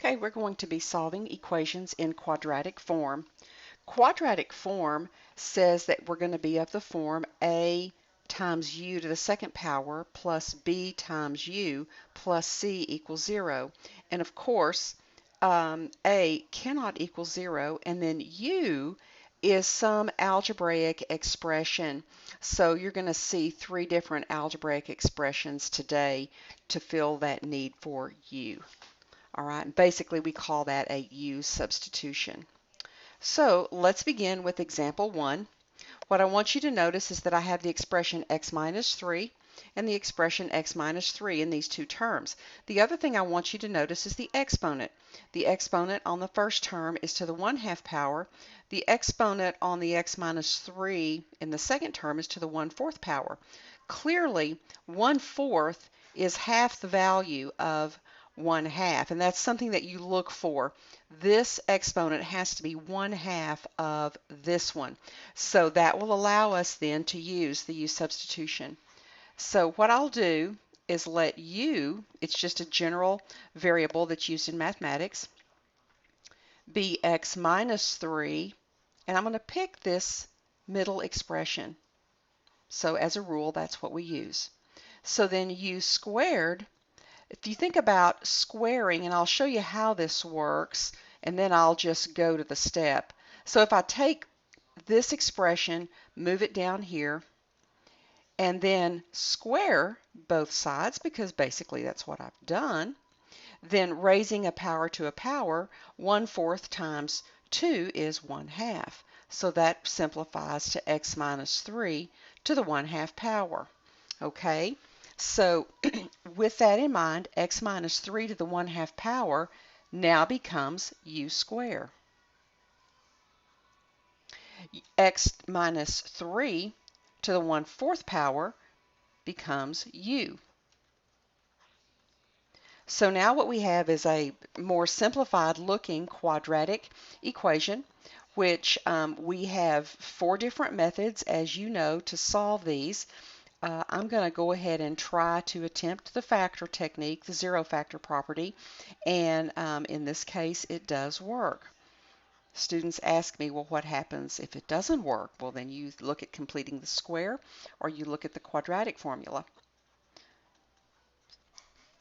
Okay, we're going to be solving equations in quadratic form. Quadratic form says that we're going to be of the form a times u to the second power plus b times u plus c equals 0. And of course, a cannot equal 0, and then u is some algebraic expression. So you're going to see 3 different algebraic expressions today to fill that need for u. All right, basically we call that a u substitution. So let's begin with example 1. What I want you to notice is that I have the expression x minus 3 and the expression x minus 3 in these two terms. The other thing I want you to notice is the exponent. The exponent on the first term is to the 1/2 power. The exponent on the x minus 3 in the second term is to the 1/4 power. Clearly, 1/4 is half the value of 1/2, and that's something that you look for. This exponent has to be 1/2 of this one. So that will allow us then to use the u substitution. So what I'll do is let u, it's just a general variable that's used in mathematics, be x minus 3, and I'm going to pick this middle expression. So as a rule, that's what we use. So then u squared, if you think about squaring, and I'll show you how this works, and then I'll just go to the step. So if I take this expression, move it down here, and then square both sides, because basically that's what I've done, then raising a power to a power, 1/4 times 2 is 1/2. So that simplifies to x minus 3 to the 1/2 power. Okay, so with that in mind, x minus 3 to the 1/2 power now becomes u squared. X minus 3 to the 1/4 power becomes u. So now what we have is a more simplified looking quadratic equation, which we have 4 different methods, as you know, to solve these. I'm going to go ahead and try to attempt the factor technique, the zero factor property, and in this case it does work. Students ask me, well, what happens if it doesn't work? Well, then you look at completing the square, or you look at the quadratic formula.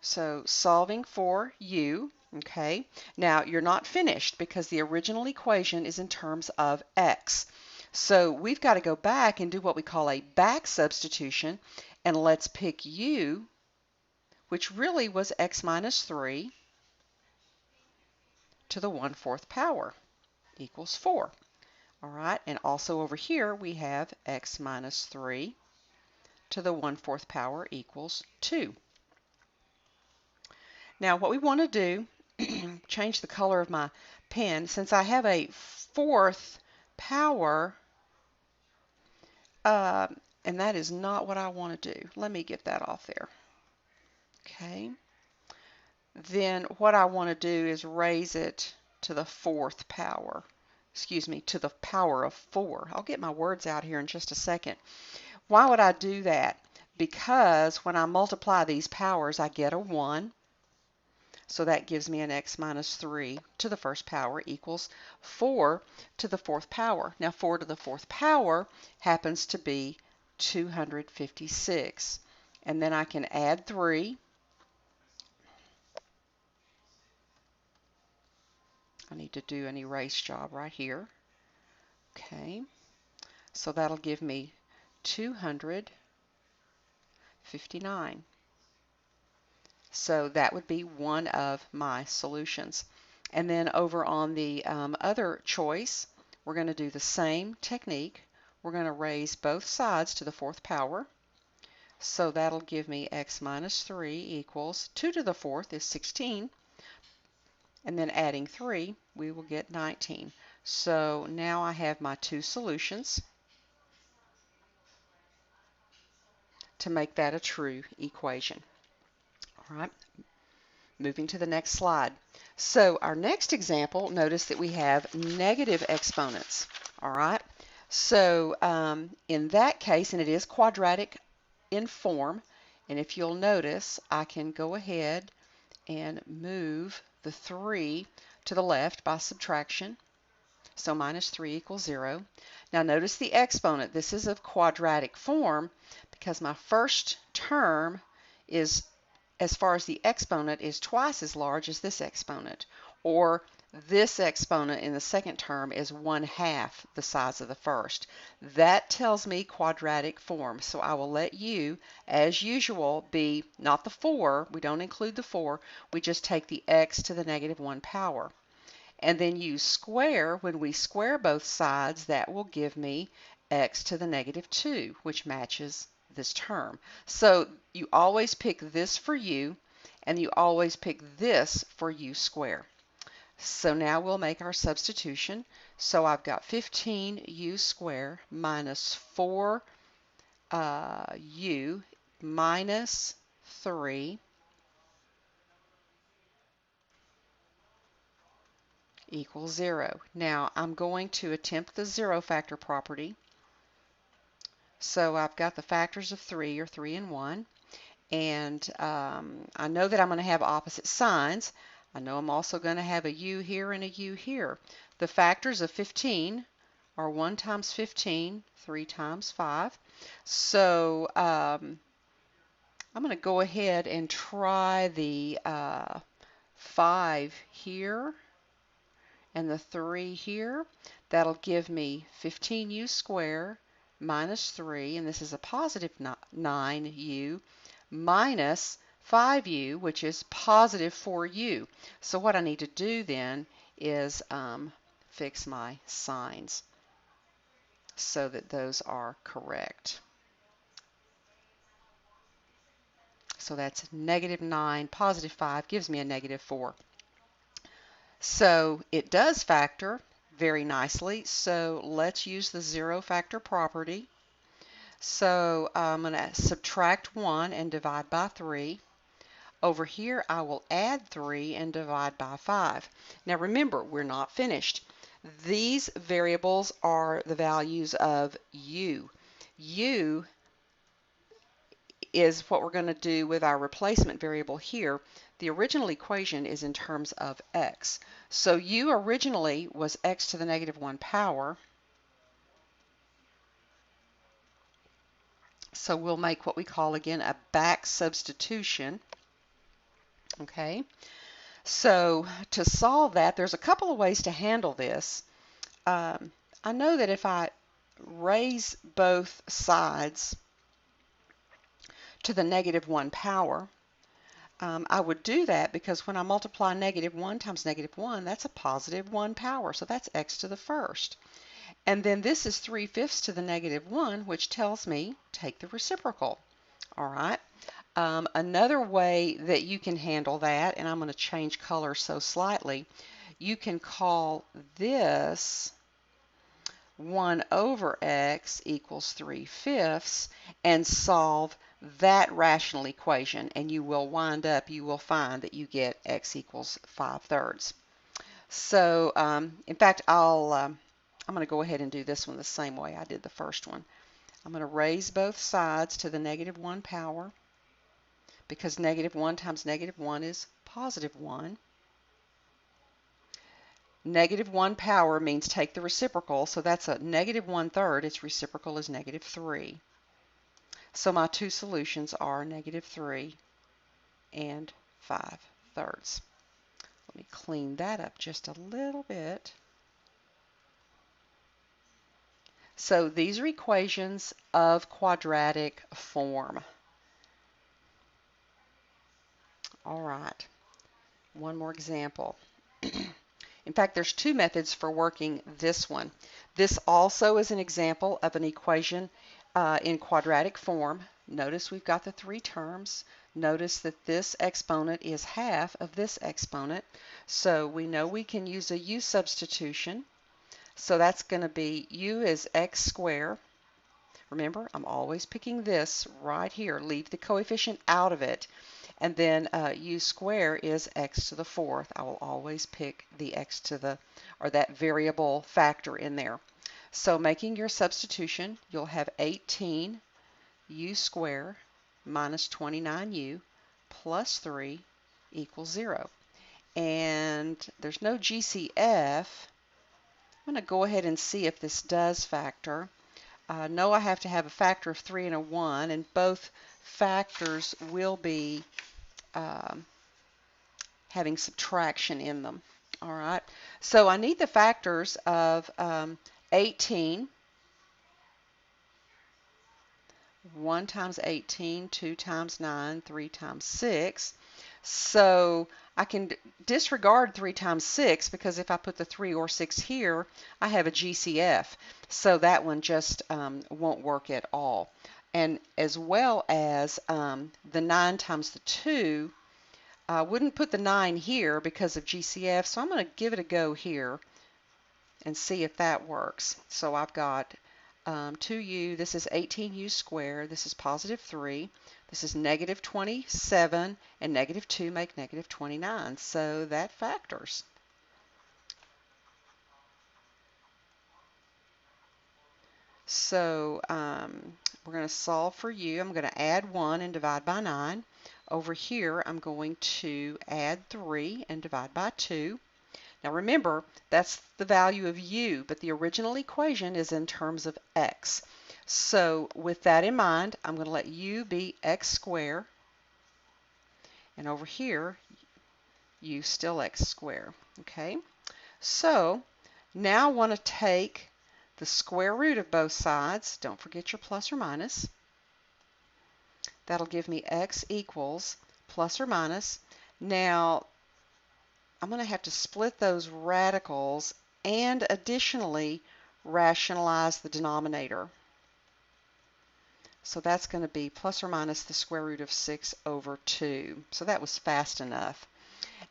So solving for u, okay, now you're not finished because the original equation is in terms of x. So we've got to go back and do what we call a back substitution, and let's pick u, which really was x minus 3 to the 1/4 power equals 4. All right, and also over here we have x minus 3 to the 1/4 power equals 2. Now what we want to do, change the color of my pen, since I have a 4th power, and that is not what I want to do. Let me get that off there. Okay. Then what I want to do is raise it to the 4th power. Excuse me, to the power of 4. I'll get my words out here in just a second. Why would I do that? Because when I multiply these powers, I get a 1. So that gives me an x minus 3 to the 1st power equals 4 to the 4th power. Now 4 to the 4th power happens to be 256. And then I can add 3. I need to do an erase job right here. Okay, so that'll give me 259. So that would be one of my solutions. And then over on the other choice, we're going to do the same technique. We're going to raise both sides to the 4th power. So that'll give me x minus 3 equals 2 to the 4th is 16. And then adding 3, we will get 19. So now I have my 2 solutions to make that a true equation. All right, moving to the next slide. So our next example, notice that we have negative exponents. All right, so in that case, and it is quadratic in form, and if you'll notice, I can go ahead and move the 3 to the left by subtraction. So minus 3 equals 0. Now notice the exponent. This is of quadratic form because my first term is, as far as the exponent, is twice as large as this exponent. Or this exponent in the second term is 1/2 the size of the first. That tells me quadratic form. So I will let u, as usual, be not the 4. We don't include the 4. We just take the x to the -1 power. And then use square. When we square both sides, that will give me x to the -2, which matches this term. So you always pick this for u, and you always pick this for u square. So now we'll make our substitution. So I've got 15u squared minus 4u minus 3 equals 0. Now I'm going to attempt the zero factor property. So I've got the factors of 3 are 3 and 1. And I know that I'm going to have opposite signs. I know I'm also going to have a u here and a u here. The factors of 15 are 1 times 15, 3 times 5. So I'm going to go ahead and try the 5 here and the 3 here. That'll give me 15u squared minus 3, and this is a positive 9u, minus 5u, which is positive 4u. So what I need to do then is fix my signs so that those are correct. So that's -9, positive 5 gives me a -4. So it does factor very nicely. So let's use the zero factor property. So I'm going to subtract 1 and divide by 3. Over here I will add 3 and divide by 5. Now remember, we're not finished. These variables are the values of u. U is what we're going to do with our replacement variable here. The original equation is in terms of x. So u originally was x to the -1 power. So we'll make what we call again a back substitution. Okay. So to solve that, there's a couple of ways to handle this. I know that if I raise both sides to the -1 power, I would do that because when I multiply -1 times -1, that's a positive 1 power. So that's x to the first. And then this is 3/5 to the -1, which tells me take the reciprocal. All right. Another way that you can handle that, and I'm going to change color so slightly, you can call this 1 over x equals 3/5 and solve that rational equation, and you will find that you get x equals 5/3. So in fact, I'm going to go ahead and do this one the same way I did the first one. I'm going to raise both sides to the -1 power because -1 times -1 is positive 1. -1 power means take the reciprocal, so that's a -1/3. Its reciprocal is -3. So my two solutions are -3 and 5/3. Let me clean that up just a little bit. So these are equations of quadratic form. All right, one more example. In fact, there's two methods for working this one. This also is an example of an equation in quadratic form. Notice we've got the 3 terms. Notice that this exponent is half of this exponent. So we know we can use a u substitution. So that's going to be u is x squared. Remember, I'm always picking this right here. Leave the coefficient out of it. And then u squared is x to the 4th. I will always pick the x to the, or that variable factor in there. So making your substitution, you'll have 18 u squared minus 29u plus 3 equals 0. and there's no GCF. I'm going to go ahead and see if this does factor. No, I have to have a factor of 3 and a 1, and both factors will be um, having subtraction in them. All right, so I need the factors of 18, 1 times 18, 2 times 9, 3 times 6. So I can disregard 3 times 6 because if I put the 3 or 6 here, I have a GCF. So that one just won't work at all. And as well as the 9 times the 2, I wouldn't put the 9 here because of GCF, so I'm going to give it a go here and see if that works. So I've got 2u, this is 18u squared, this is positive 3, this is negative 27, and negative 2 make negative 29, so that factors. So we're going to solve for u. I'm going to add 1 and divide by 9. Over here, I'm going to add 3 and divide by 2. Now remember, that's the value of u, but the original equation is in terms of x. So with that in mind, I'm going to let u be x squared, and over here, u still x squared. Okay, so now I want to take the square root of both sides. Don't forget your plus or minus. That'll give me x equals plus or minus. Now, I'm going to have to split those radicals and additionally rationalize the denominator. So that's going to be plus or minus the square root of 6 over 2. So that was fast enough.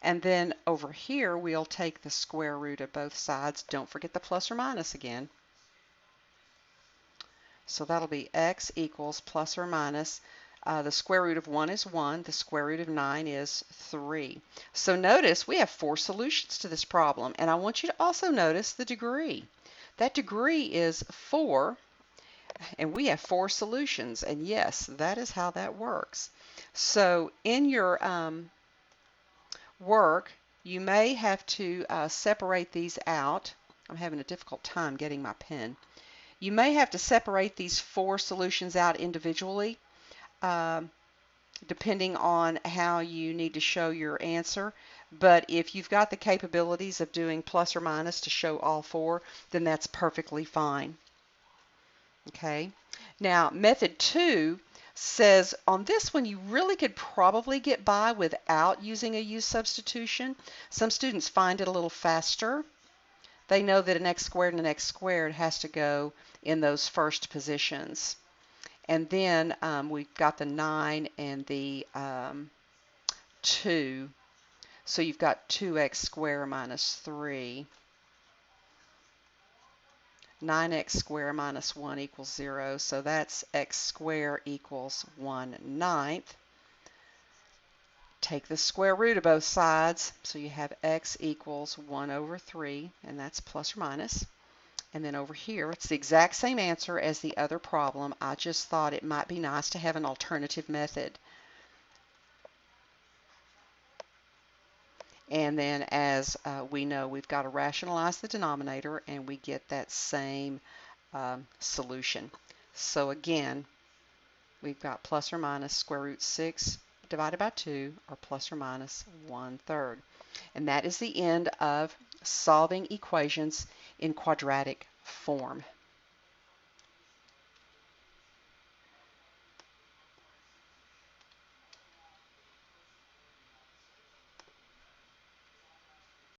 And then over here, we'll take the square root of both sides. Don't forget the plus or minus again. So that'll be x equals plus or minus. The square root of 1 is 1. The square root of 9 is 3. So notice we have 4 solutions to this problem. And I want you to also notice the degree. That degree is 4. And we have 4 solutions. And yes, that is how that works. So in your work, you may have to separate these out. I'm having a difficult time getting my pen. You may have to separate these 4 solutions out individually, depending on how you need to show your answer. But if you've got the capabilities of doing plus or minus to show all 4, then that's perfectly fine. Okay. Now, method 2 says on this one you really could probably get by without using a u substitution. Some students find it a little faster. They know that an x squared and an x squared has to go in those first positions. And then we've got the 9 and the 2. So you've got 2x squared minus 3. 9x squared minus 1 equals 0. So that's x squared equals 1/9. Take the square root of both sides. So you have x equals 1 over 3, and that's plus or minus. And then over here, it's the exact same answer as the other problem. I just thought it might be nice to have an alternative method. And then as we know, we've got to rationalize the denominator, and we get that same solution. So again, we've got plus or minus square root 6 divided by 2, or plus or minus 1/3. And that is the end of solving equations in quadratic form.